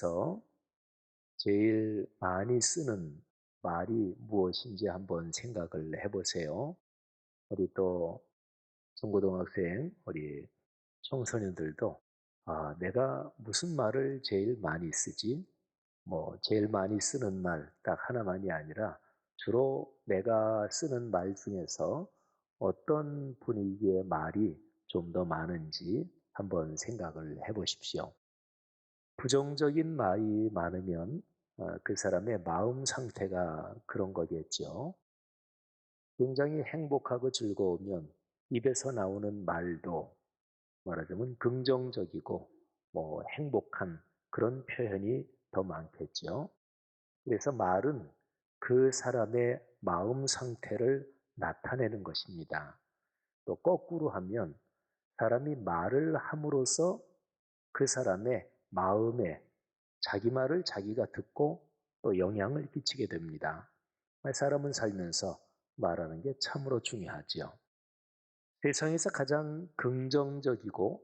서 제일 많이 쓰는 말이 무엇인지 한번 생각을 해보세요. 우리 또 중고등학생, 우리 청소년들도 내가 무슨 말을 제일 많이 쓰지? 제일 많이 쓰는 말 딱 하나만이 아니라 주로 내가 쓰는 말 중에서 어떤 분위기의 말이 좀 더 많은지 한번 생각을 해보십시오. 부정적인 말이 많으면 그 사람의 마음 상태가 그런 거겠죠. 굉장히 행복하고 즐거우면 입에서 나오는 말도 말하자면 긍정적이고 행복한 그런 표현이 더 많겠죠. 그래서 말은 그 사람의 마음 상태를 나타내는 것입니다. 또 거꾸로 하면 사람이 말을 함으로써 그 사람의 마음에 자기 말을 자기가 듣고 또 영향을 끼치게 됩니다. 사람은 살면서 말하는 게 참으로 중요하지요. 세상에서 가장 긍정적이고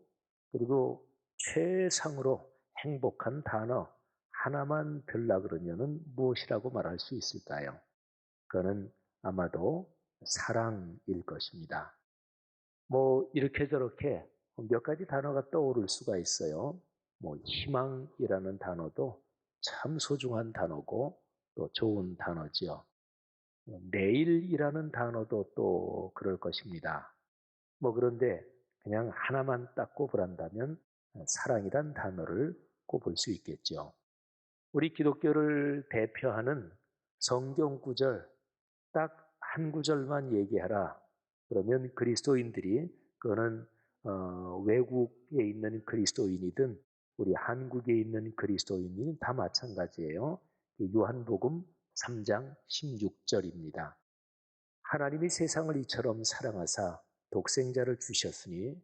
그리고 최상으로 행복한 단어 하나만 들라 그러면은 무엇이라고 말할 수 있을까요? 그거는 아마도 사랑일 것입니다. 이렇게 저렇게 몇 가지 단어가 떠오를 수가 있어요. 희망이라는 단어도 참 소중한 단어고 또 좋은 단어지요. 내일이라는 단어도 또 그럴 것입니다. 그런데 그냥 하나만 딱 꼽으란다면 사랑이란 단어를 꼽을 수 있겠죠. 우리 기독교를 대표하는 성경 구절 딱 한 구절만 얘기하라. 그러면 그리스도인들이 그거는 외국에 있는 그리스도인이든 우리 한국에 있는 그리스도인이든 다 마찬가지예요. 요한복음 3장 16절입니다. 하나님이 세상을 이처럼 사랑하사 독생자를 주셨으니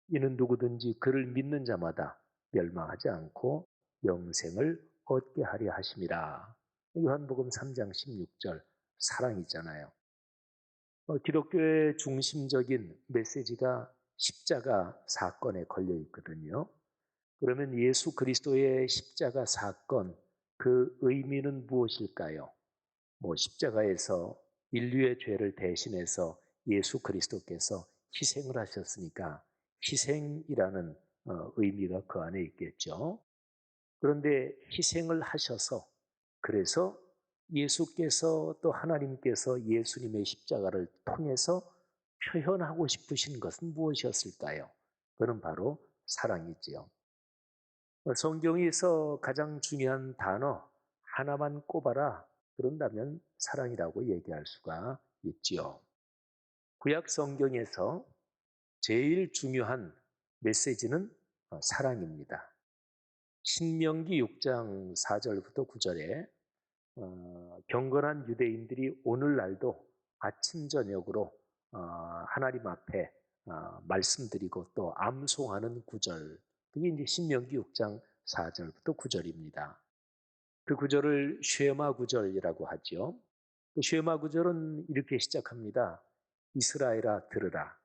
이는 누구든지 그를 믿는 자마다 멸망하지 않고 영생을 얻게 하려 하심이라. 요한복음 3장 16절 사랑이잖아요. 기독교의 중심적인 메시지가 십자가 사건에 걸려 있거든요. 그러면 예수 그리스도의 십자가 사건, 그 의미는 무엇일까요? 십자가에서 인류의 죄를 대신해서 예수 그리스도께서 희생을 하셨으니까 희생이라는 의미가 그 안에 있겠죠. 그런데 희생을 하셔서 그래서 예수께서 또 하나님께서 예수님의 십자가를 통해서 표현하고 싶으신 것은 무엇이었을까요? 그는 바로 사랑이지요. 성경에서 가장 중요한 단어 하나만 꼽아라. 그런다면 사랑이라고 얘기할 수가 있지요. 구약 성경에서 제일 중요한 메시지는 사랑입니다. 신명기 6장 4절부터 9절에 경건한 유대인들이 오늘날도 아침 저녁으로 하나님 앞에 말씀드리고 또 암송하는 구절, 그게 이제 신명기 6장 4절부터 9절입니다. 그 구절을 쉐마 구절이라고 하죠. 그 쉐마 구절은 이렇게 시작합니다. 이스라엘아 들으라.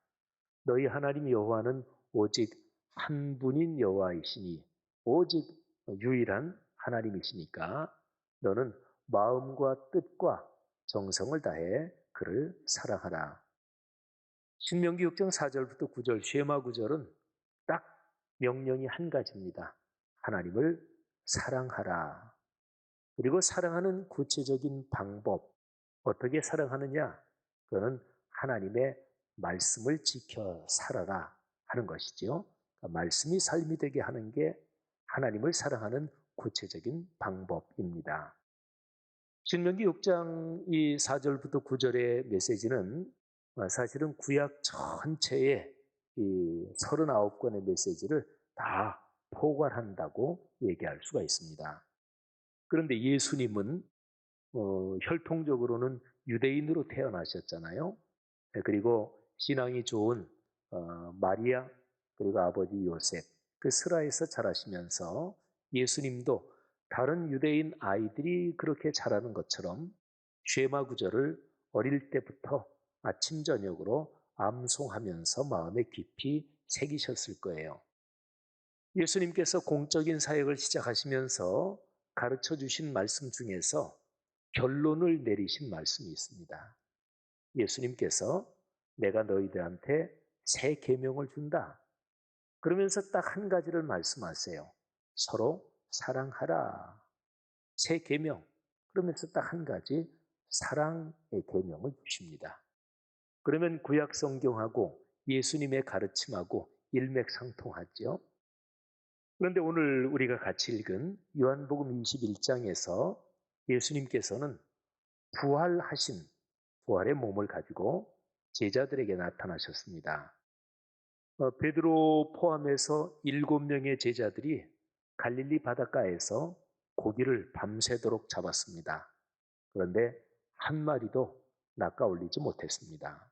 너희 하나님 여호와는 오직 한 분인 여호와이시니 오직 유일한 하나님이시니까 너는 마음과 뜻과 정성을 다해 그를 사랑하라. 신명기 6장 4절부터 9절 쉐마 구절은 딱 명령이 한 가지입니다. 하나님을 사랑하라. 그리고 사랑하는 구체적인 방법, 어떻게 사랑하느냐? 그거는 하나님의 말씀을 지켜 살아라 하는 것이지요. 그러니까 말씀이 삶이 되게 하는 게 하나님을 사랑하는 구체적인 방법입니다. 신명기 6장 이 4절부터 9절의 메시지는 사실은 구약 전체의 이 39권의 메시지를 다 포괄한다고 얘기할 수가 있습니다. 그런데 예수님은 혈통적으로는 유대인으로 태어나셨잖아요. 그리고 신앙이 좋은 마리아 그리고 아버지 요셉 그 스라에서 자라시면서 예수님도 다른 유대인 아이들이 그렇게 자라는 것처럼 쉐마 구절을 어릴 때부터 아침 저녁으로 암송하면서 마음에 깊이 새기셨을 거예요. 예수님께서 공적인 사역을 시작하시면서 가르쳐 주신 말씀 중에서 결론을 내리신 말씀이 있습니다. 예수님께서 내가 너희들한테 새 계명을 준다. 그러면서 딱 한 가지를 말씀하세요. 서로 사랑하라. 새 계명. 그러면서 딱 한 가지 사랑의 계명을 주십니다. 그러면 구약 성경하고 예수님의 가르침하고 일맥상통하죠. 그런데 오늘 우리가 같이 읽은 요한복음 21장에서 예수님께서는 부활하신 부활의 몸을 가지고 제자들에게 나타나셨습니다. 베드로 포함해서 7명의 제자들이 갈릴리 바닷가에서 고기를 밤새도록 잡았습니다. 그런데 한 마리도 낚아올리지 못했습니다.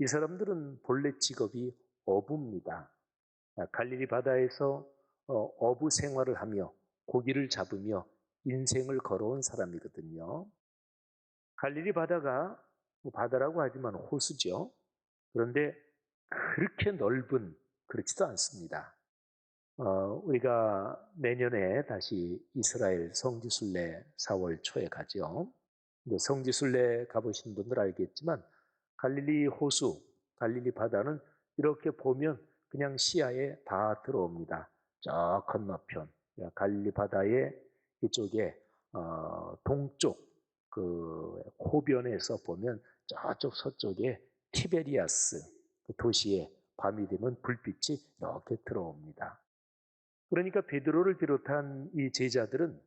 이 사람들은 본래 직업이 어부입니다. 갈릴리 바다에서 어부 생활을 하며 고기를 잡으며 인생을 걸어온 사람이거든요. 갈릴리 바다가 바다라고 하지만 호수죠. 그런데 그렇게 넓은 그렇지도 않습니다. 우리가 내년에 다시 이스라엘 성지순례 4월 초에 가죠. 성지순례 가보신 분들 알겠지만 갈릴리 호수, 갈릴리 바다는 이렇게 보면 그냥 시야에 다 들어옵니다. 저 건너편 갈릴리 바다의 이쪽에 동쪽 그 호변에서 보면 저쪽 서쪽에 티베리아스 그 도시에 밤이 되면 불빛이 이렇게 들어옵니다. 그러니까 베드로를 비롯한 이 제자들은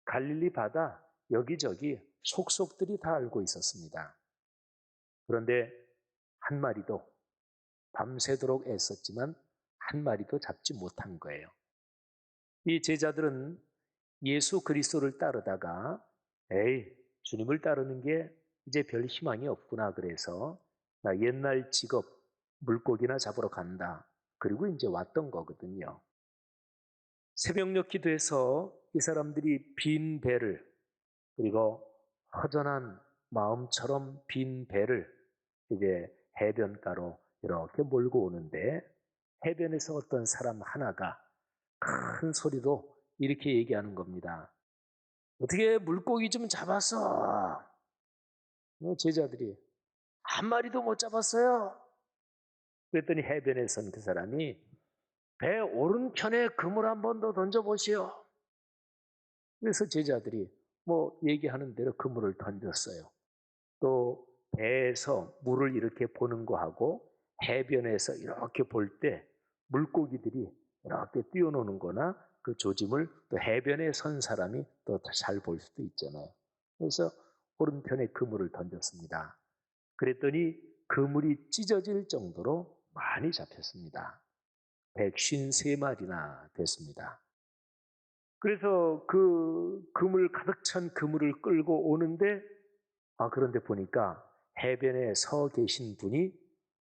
갈릴리 바다 여기저기 속속들이 다 알고 있었습니다. 그런데 한 마리도 밤새도록 애썼지만 한 마리도 잡지 못한 거예요. 이 제자들은 예수 그리스도를 따르다가 에이 주님을 따르는 게 이제 별 희망이 없구나 그래서 나 옛날 직업 물고기나 잡으러 간다. 그리고 이제 왔던 거거든요. 새벽녘 기도에서 이 사람들이 빈 배를 그리고 허전한 마음처럼 빈 배를 이제 해변가로 이렇게 몰고 오는데 해변에서 어떤 사람 하나가 큰 소리로 이렇게 얘기하는 겁니다. 어떻게 물고기 좀 잡았어? 제자들이 한 마리도 못 잡았어요. 그랬더니 해변에 선 그 사람이 배 오른편에 그물 한 번 더 던져보시오. 그래서 제자들이 뭐 얘기하는 대로 그물을 던졌어요. 또 배에서 물을 이렇게 보는 거하고 해변에서 이렇게 볼 때 물고기들이 이렇게 뛰어노는 거나 그 조짐을 또 해변에 선 사람이 또 잘 볼 수도 있잖아요. 그래서 오른편에 그물을 던졌습니다. 그랬더니 그물이 찢어질 정도로 많이 잡혔습니다. 153마리나 됐습니다. 그래서 그 그물 가득 찬 그물을 끌고 오는데 그런데 보니까 해변에 서 계신 분이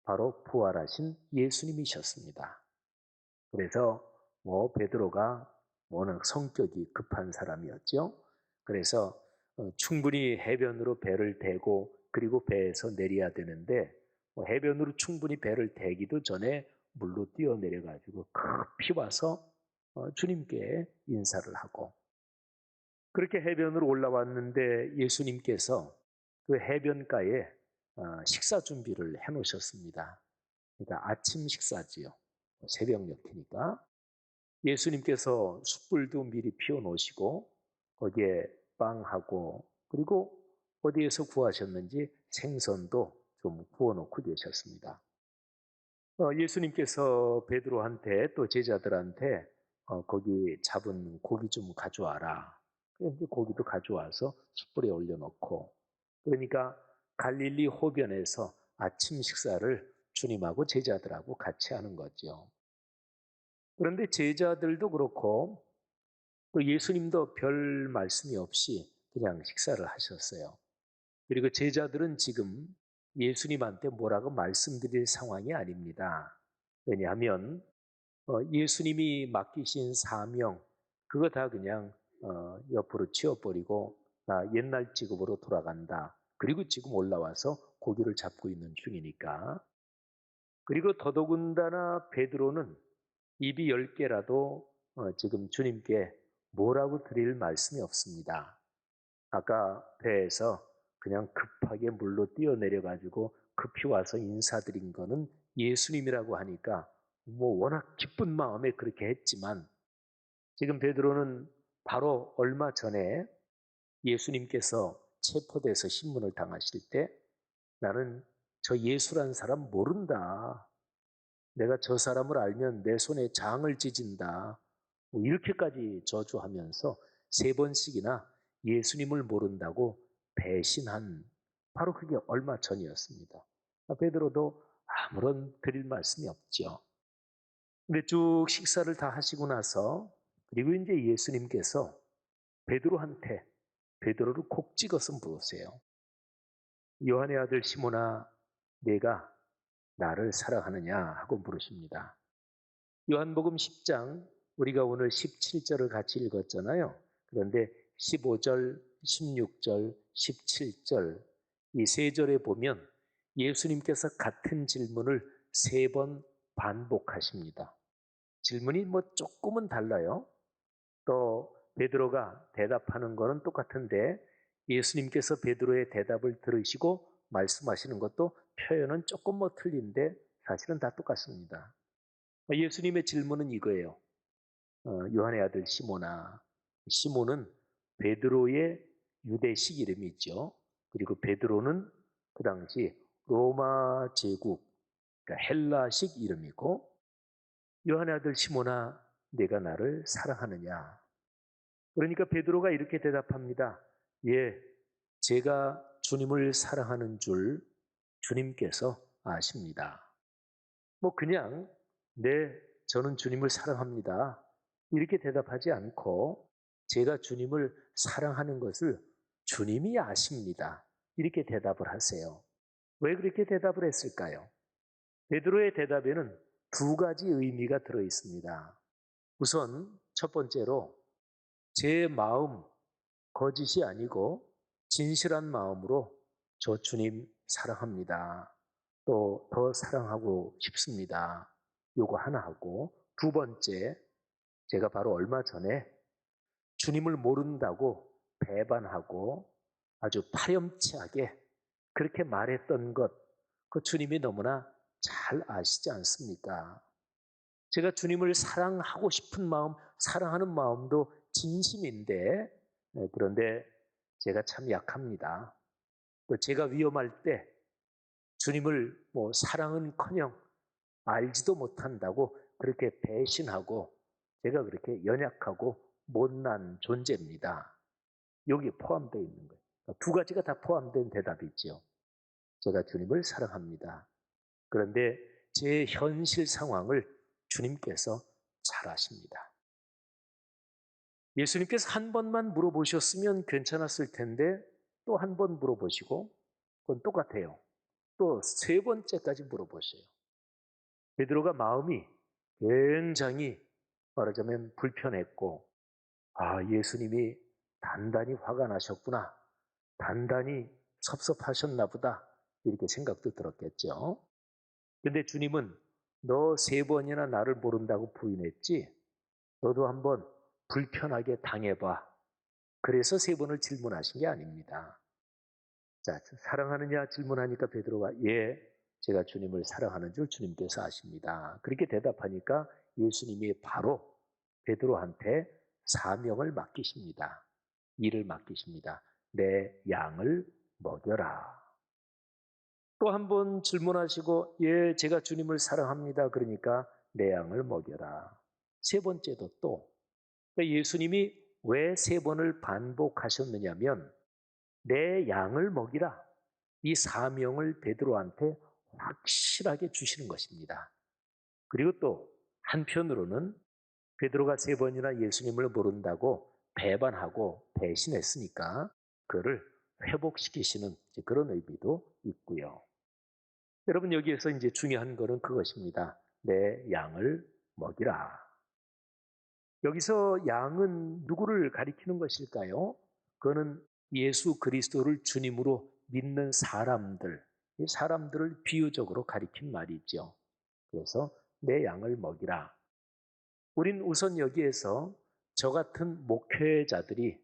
바로 부활하신 예수님이셨습니다. 그래서 베드로가 워낙 성격이 급한 사람이었죠. 그래서 충분히 해변으로 배를 대고 그리고 배에서 내려야 되는데 해변으로 충분히 배를 대기도 전에 물로 뛰어내려가지고 급히 와서 주님께 인사를 하고 그렇게 해변으로 올라왔는데 예수님께서 그 해변가에 식사 준비를 해놓으셨습니다. 그러니까 아침 식사지요. 새벽녘이니까 예수님께서 숯불도 미리 피워놓으시고 거기에 빵하고 그리고 어디에서 구하셨는지 생선도 좀 구워놓고 계셨습니다. 예수님께서 베드로한테 또 제자들한테 거기 잡은 고기 좀 가져와라. 그래서 고기도 가져와서 숯불에 올려놓고 그러니까 갈릴리 호변에서 아침 식사를 주님하고 제자들하고 같이 하는 거죠. 그런데 제자들도 그렇고 또 예수님도 별 말씀이 없이 그냥 식사를 하셨어요. 그리고 제자들은 지금 예수님한테 뭐라고 말씀드릴 상황이 아닙니다. 왜냐하면 예수님이 맡기신 사명 그거 다 그냥 옆으로 치워버리고 나 옛날 직업으로 돌아간다. 그리고 지금 올라와서 고기를 잡고 있는 중이니까. 그리고 더더군다나 베드로는 입이 10개라도 지금 주님께 뭐라고 드릴 말씀이 없습니다. 아까 배에서 그냥 급하게 물로 뛰어내려가지고 급히 와서 인사드린 거는 예수님이라고 하니까 뭐 워낙 기쁜 마음에 그렇게 했지만 지금 베드로는 바로 얼마 전에 예수님께서 체포돼서 신문을 당하실 때 나는 저 예수란 사람 모른다. 내가 저 사람을 알면 내 손에 장을 찢은다. 뭐 이렇게까지 저주하면서 3번씩이나 예수님을 모른다고 배신한 바로 그게 얼마 전이었습니다. 베드로도 아무런 드릴 말씀이 없죠. 근데 쭉 식사를 다 하시고 나서 그리고 이제 예수님께서 베드로한테 베드로를 콕 찍어서 물으세요. 요한의 아들 시몬아, 내가 나를 사랑하느냐 하고 물으십니다. 요한복음 10장 우리가 오늘 17절을 같이 읽었잖아요. 그런데 15절, 16절, 17절 이 3절에 보면 예수님께서 같은 질문을 3번 반복하십니다. 질문이 뭐 조금은 달라요. 또 베드로가 대답하는 거는 똑같은데 예수님께서 베드로의 대답을 들으시고 말씀하시는 것도 표현은 조금 뭐 틀린데 사실은 다 똑같습니다. 예수님의 질문은 이거예요. 요한의 아들 시몬아. 시몬은 베드로의 유대식 이름이죠. 그리고 베드로는 그 당시 로마 제국, 그러니까 헬라식 이름이고 요한의 아들 시몬아, 내가 나를 사랑하느냐. 그러니까 베드로가 이렇게 대답합니다. 예, 제가 주님을 사랑하는 줄 주님께서 아십니다. 뭐 그냥 네, 저는 주님을 사랑합니다. 이렇게 대답하지 않고 제가 주님을 사랑하는 것을 주님이 아십니다. 이렇게 대답을 하세요. 왜 그렇게 대답을 했을까요? 베드로의 대답에는 2가지 의미가 들어 있습니다. 우선 첫 번째로 제 마음, 거짓이 아니고 진실한 마음으로 저 주님 사랑합니다. 또 더 사랑하고 싶습니다. 요거 하나 하고 2번째, 제가 바로 얼마 전에 주님을 모른다고 배반하고 아주 파렴치하게 그렇게 말했던 것, 그 주님이 너무나 잘 아시지 않습니까? 제가 주님을 사랑하고 싶은 마음, 사랑하는 마음도 진심인데, 그런데 제가 참 약합니다. 또 제가 위험할 때 주님을 뭐 사랑은커녕 알지도 못한다고 그렇게 배신하고 제가 그렇게 연약하고 못난 존재입니다. 여기 포함되어 있는 거예요. 2가지가 다 포함된 대답이죠. 제가 주님을 사랑합니다. 그런데 제 현실 상황을 주님께서 잘 아십니다. 예수님께서 한 번만 물어보셨으면 괜찮았을 텐데 또 한 번 물어보시고 그건 똑같아요. 또 3번째까지 물어보셔요. 베드로가 마음이 굉장히 말하자면 불편했고 예수님이 단단히 화가 나셨구나. 단단히 섭섭하셨나 보다. 이렇게 생각도 들었겠죠. 근데 주님은 너 3번이나 나를 모른다고 부인했지? 너도 한번 불편하게 당해봐. 그래서 3번을 질문하신 게 아닙니다. 자, 사랑하느냐 질문하니까 베드로가 예, 제가 주님을 사랑하는 줄 주님께서 아십니다. 그렇게 대답하니까 예수님이 바로 베드로한테 사명을 맡기십니다. 일을 맡기십니다. 내 양을 먹여라. 또 한 번 질문하시고 예, 제가 주님을 사랑합니다. 그러니까 내 양을 먹여라. 3번째도 또 예수님이 왜 3번을 반복하셨느냐면 내 양을 먹이라. 이 사명을 베드로한테 확실하게 주시는 것입니다. 그리고 또 한편으로는 베드로가 3번이나 예수님을 모른다고 배반하고 배신했으니까 그를 회복시키시는 그런 의미도 있고요. 여러분 여기에서 이제 중요한 것은 그것입니다. 내 양을 먹이라. 여기서 양은 누구를 가리키는 것일까요? 그거는 예수 그리스도를 주님으로 믿는 사람들, 이 사람들을 비유적으로 가리킨 말이죠. 그래서 내 양을 먹이라. 우린 우선 여기에서 저 같은 목회자들이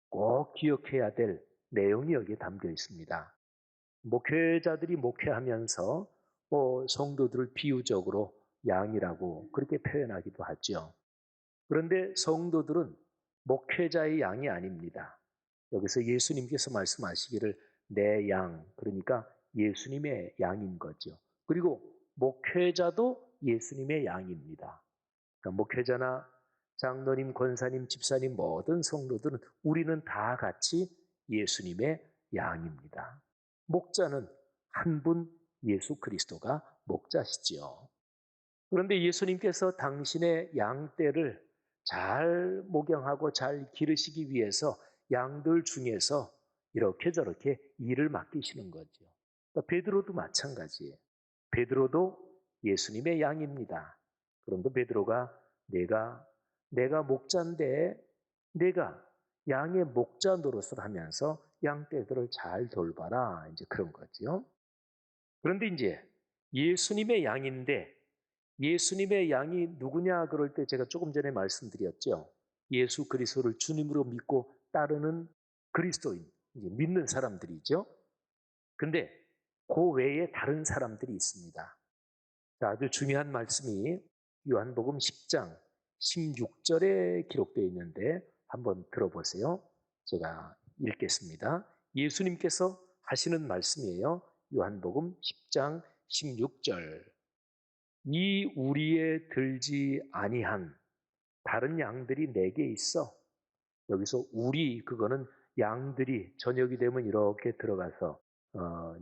꼭 기억해야 될 내용이 여기에 담겨 있습니다. 목회자들이 목회하면서 성도들을 비유적으로 양이라고 그렇게 표현하기도 하죠. 그런데 성도들은 목회자의 양이 아닙니다. 여기서 예수님께서 말씀하시기를 내 양, 그러니까 예수님의 양인 거죠. 그리고 목회자도 예수님의 양입니다. 그러니까 목회자나 장로님, 권사님, 집사님, 모든 성도들은 우리는 다 같이 예수님의 양입니다. 목자는 한 분 예수 그리스도가 목자시지요. 그런데 예수님께서 당신의 양떼를 잘 목양하고 잘 기르시기 위해서 양들 중에서 이렇게 저렇게 일을 맡기시는 거죠. 그러니까 베드로도 마찬가지예요. 베드로도 예수님의 양입니다. 그런데 베드로가 내가 목자인데 내가 양의 목자 노릇을 하면서 양떼들을 잘 돌봐라. 이제 그런 거죠. 그런데 이제 예수님의 양인데 예수님의 양이 누구냐 그럴 때 제가 조금 전에 말씀드렸죠. 예수 그리스도를 주님으로 믿고 따르는 그리스도인, 이제 믿는 사람들이죠. 근데 그 외에 다른 사람들이 있습니다. 자, 아주 중요한 말씀이 요한복음 10장 16절에 기록되어 있는데 한번 들어보세요. 제가 읽겠습니다. 예수님께서 하시는 말씀이에요. 요한복음 10장 16절. 이 우리에 들지 아니한 다른 양들이 내게 있어. 여기서 우리 그거는 양들이 저녁이 되면 이렇게 들어가서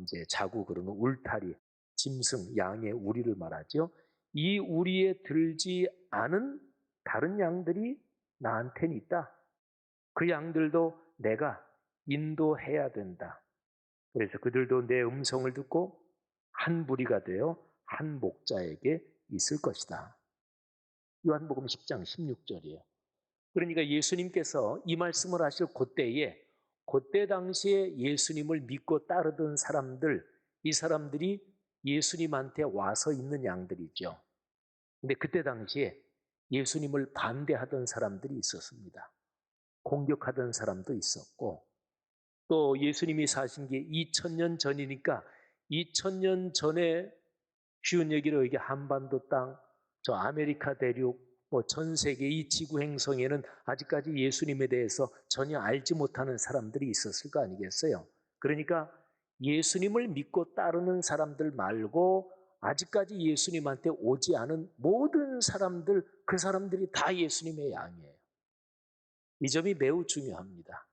이제 자고 그러는 울타리, 짐승, 양의 우리를 말하죠. 이 우리에 들지 않은 다른 양들이 나한테는 있다. 그 양들도 내가 인도해야 된다. 그래서 그들도 내 음성을 듣고 한 무리가 되어 한 목자에게 있을 것이다. 요한복음 10장 16절이에요. 그러니까 예수님께서 이 말씀을 하실 그때 당시에 예수님을 믿고 따르던 사람들, 이 사람들이 예수님한테 와서 있는 양들이죠. 근데 그때 당시에 예수님을 반대하던 사람들이 있었습니다. 공격하던 사람도 있었고, 또 예수님이 사신 게 2000년 전이니까 2000년 전에 쉬운 얘기로 이게 한반도 땅, 저 아메리카 대륙, 전 세계 이 지구 행성에는 아직까지 예수님에 대해서 전혀 알지 못하는 사람들이 있었을 거 아니겠어요? 그러니까 예수님을 믿고 따르는 사람들 말고 아직까지 예수님한테 오지 않은 모든 사람들, 그 사람들이 다 예수님의 양이에요. 이 점이 매우 중요합니다.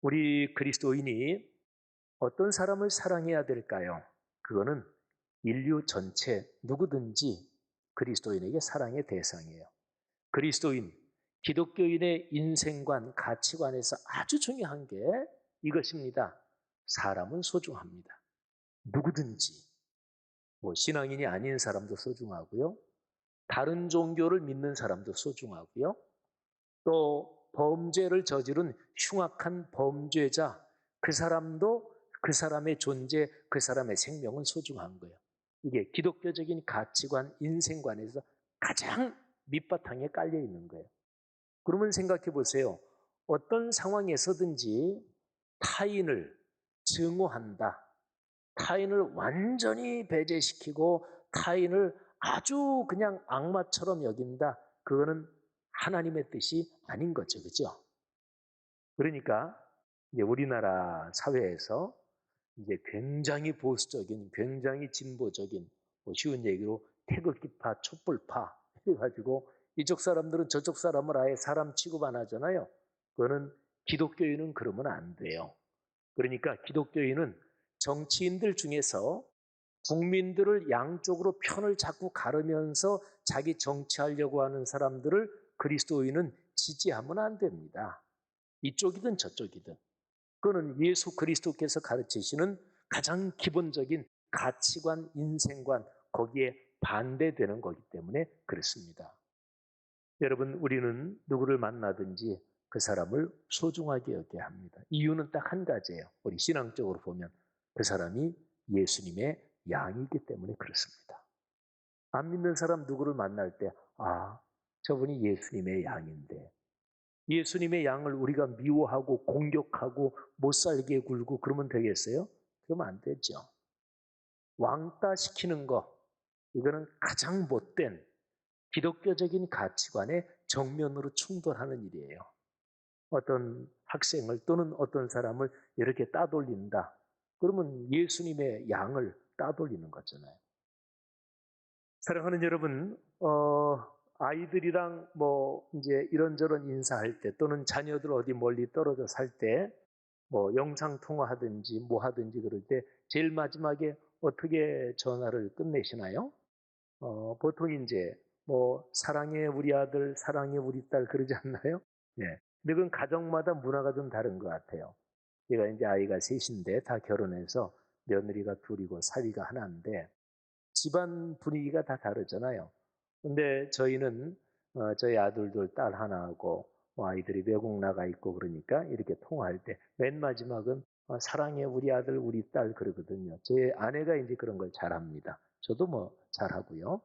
우리 그리스도인이 어떤 사람을 사랑해야 될까요? 그거는 인류 전체 누구든지 그리스도인에게 사랑의 대상이에요. 그리스도인, 기독교인의 인생관, 가치관에서 아주 중요한 게 이것입니다. 사람은 소중합니다. 누구든지, 신앙인이 아닌 사람도 소중하고요. 다른 종교를 믿는 사람도 소중하고요. 또 범죄를 저지른 흉악한 범죄자, 그 사람도 그 사람의 존재, 그 사람의 생명은 소중한 거예요. 이게 기독교적인 가치관, 인생관에서 가장 밑바탕에 깔려 있는 거예요. 그러면 생각해 보세요. 어떤 상황에서든지 타인을 증오한다. 타인을 완전히 배제시키고 타인을 아주 그냥 악마처럼 여긴다. 그거는 하나님의 뜻이 아닌 거죠. 그죠? 그러니까 이제 우리나라 사회에서 이제 굉장히 보수적인, 굉장히 진보적인, 쉬운 얘기로 태극기파, 촛불파 해가지고 이쪽 사람들은 저쪽 사람을 아예 사람 취급 안 하잖아요. 그거는 기독교인은 그러면 안 돼요. 그러니까 기독교인은 정치인들 중에서 국민들을 양쪽으로 편을 자꾸 가르면서 자기 정치하려고 하는 사람들을 그리스도인은 지지하면 안 됩니다. 이쪽이든 저쪽이든. 그거는 예수 그리스도께서 가르치시는 가장 기본적인 가치관, 인생관, 거기에 반대되는 거기 때문에 그렇습니다. 여러분, 우리는 누구를 만나든지 그 사람을 소중하게 여겨야 합니다. 이유는 딱 한 가지예요. 우리 신앙적으로 보면 그 사람이 예수님의 양이기 때문에 그렇습니다. 안 믿는 사람 누구를 만날 때, 저분이 예수님의 양인데 예수님의 양을 우리가 미워하고 공격하고 못살게 굴고 그러면 되겠어요? 그러면 안 되죠. 왕따 시키는 거, 이거는 가장 못된 기독교적인 가치관에 정면으로 충돌하는 일이에요. 어떤 학생을 또는 어떤 사람을 이렇게 따돌린다. 그러면 예수님의 양을 따돌리는 거잖아요. 사랑하는 여러분, 아이들이랑 이제 이런저런 인사할 때 또는 자녀들 어디 멀리 떨어져 살 때 영상 통화하든지 뭐 하든지 그럴 때 제일 마지막에 어떻게 전화를 끝내시나요? 보통 이제 사랑해 우리 아들, 사랑해 우리 딸 그러지 않나요? 예. 근데 그건 가정마다 문화가 좀 다른 것 같아요. 제가 이제 아이가 셋인데 다 결혼해서 며느리가 둘이고 사위가 하나인데 집안 분위기가 다 다르잖아요. 근데 저희는 저희 아들들 딸 하나하고 아이들이 외국 나가 있고 그러니까 이렇게 통화할 때 맨 마지막은 사랑해 우리 아들 우리 딸 그러거든요. 제 아내가 이제 그런 걸 잘합니다. 저도 잘하고요.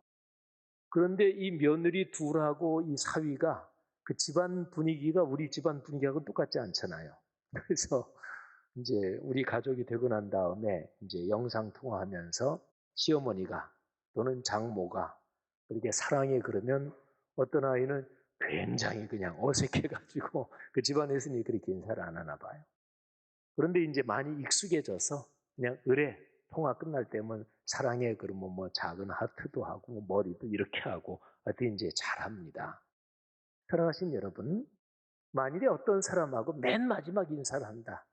그런데 이 며느리 둘하고 이 사위가 그 집안 분위기가 우리 집안 분위기하고 똑같지 않잖아요. 그래서 이제 우리 가족이 되고 난 다음에 이제 영상 통화하면서 시어머니가 또는 장모가 그렇게 사랑해 그러면 어떤 아이는 굉장히 그냥 어색해가지고 그 집안에서는 그렇게 인사를 안 하나 봐요. 그런데 이제 많이 익숙해져서 그냥 의뢰 통화 끝날 때면 사랑해 그러면 작은 하트도 하고 머리도 이렇게 하고 하여튼 이제 잘합니다. 사랑하신 여러분, 만일에 어떤 사람하고 맨 마지막 인사를 한다.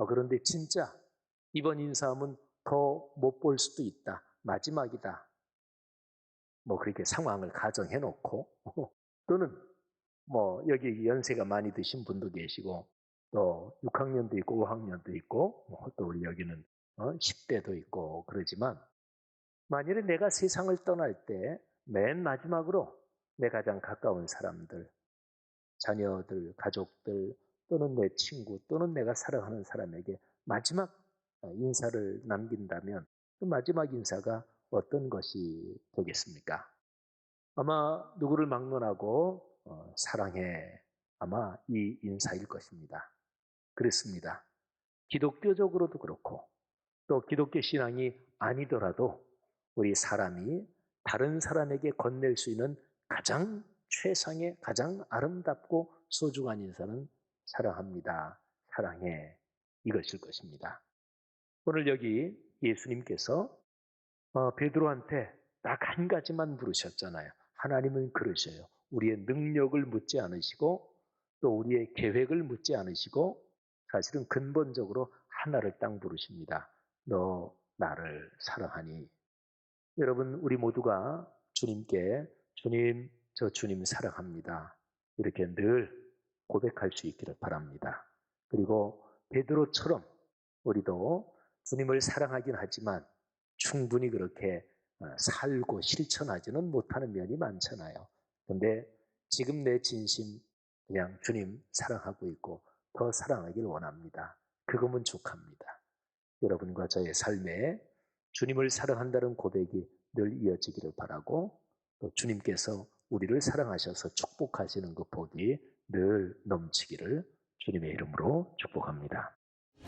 그런데 진짜 이번 인사하면 더 못 볼 수도 있다. 마지막이다. 그렇게 상황을 가정해 놓고 또는 여기 연세가 많이 드신 분도 계시고 또 6학년도 있고 5학년도 있고 또 우리 여기는 10대도 있고 그러지만 만일에 내가 세상을 떠날 때 맨 마지막으로 내 가장 가까운 사람들, 자녀들, 가족들 또는 내 친구 또는 내가 사랑하는 사람에게 마지막 인사를 남긴다면 그 마지막 인사가 어떤 것이 되겠습니까? 아마 누구를 막론하고 사랑해 아마 이 인사일 것입니다. 그렇습니다. 기독교적으로도 그렇고 또 기독교 신앙이 아니더라도 우리 사람이 다른 사람에게 건넬 수 있는 가장 최상의 가장 아름답고 소중한 인사는 사랑합니다. 사랑해 이것일 것입니다. 오늘 여기 예수님께서 베드로한테 딱 한 가지만 물으셨잖아요. 하나님은 그러셔요. 우리의 능력을 묻지 않으시고 또 우리의 계획을 묻지 않으시고 사실은 근본적으로 하나를 딱 물으십니다. 너 나를 사랑하니? 여러분 우리 모두가 주님께 주님 저 주님 사랑합니다. 이렇게 늘 고백할 수 있기를 바랍니다. 그리고 베드로처럼 우리도 주님을 사랑하긴 하지만 충분히 그렇게 살고 실천하지는 못하는 면이 많잖아요. 근데 지금 내 진심 그냥 주님 사랑하고 있고 더 사랑하길 원합니다. 그거면 족합니다. 여러분과 저의 삶에 주님을 사랑한다는 고백이 늘 이어지기를 바라고 또 주님께서 우리를 사랑하셔서 축복하시는 그 복이 늘 넘치기를 주님의 이름으로 축복합니다.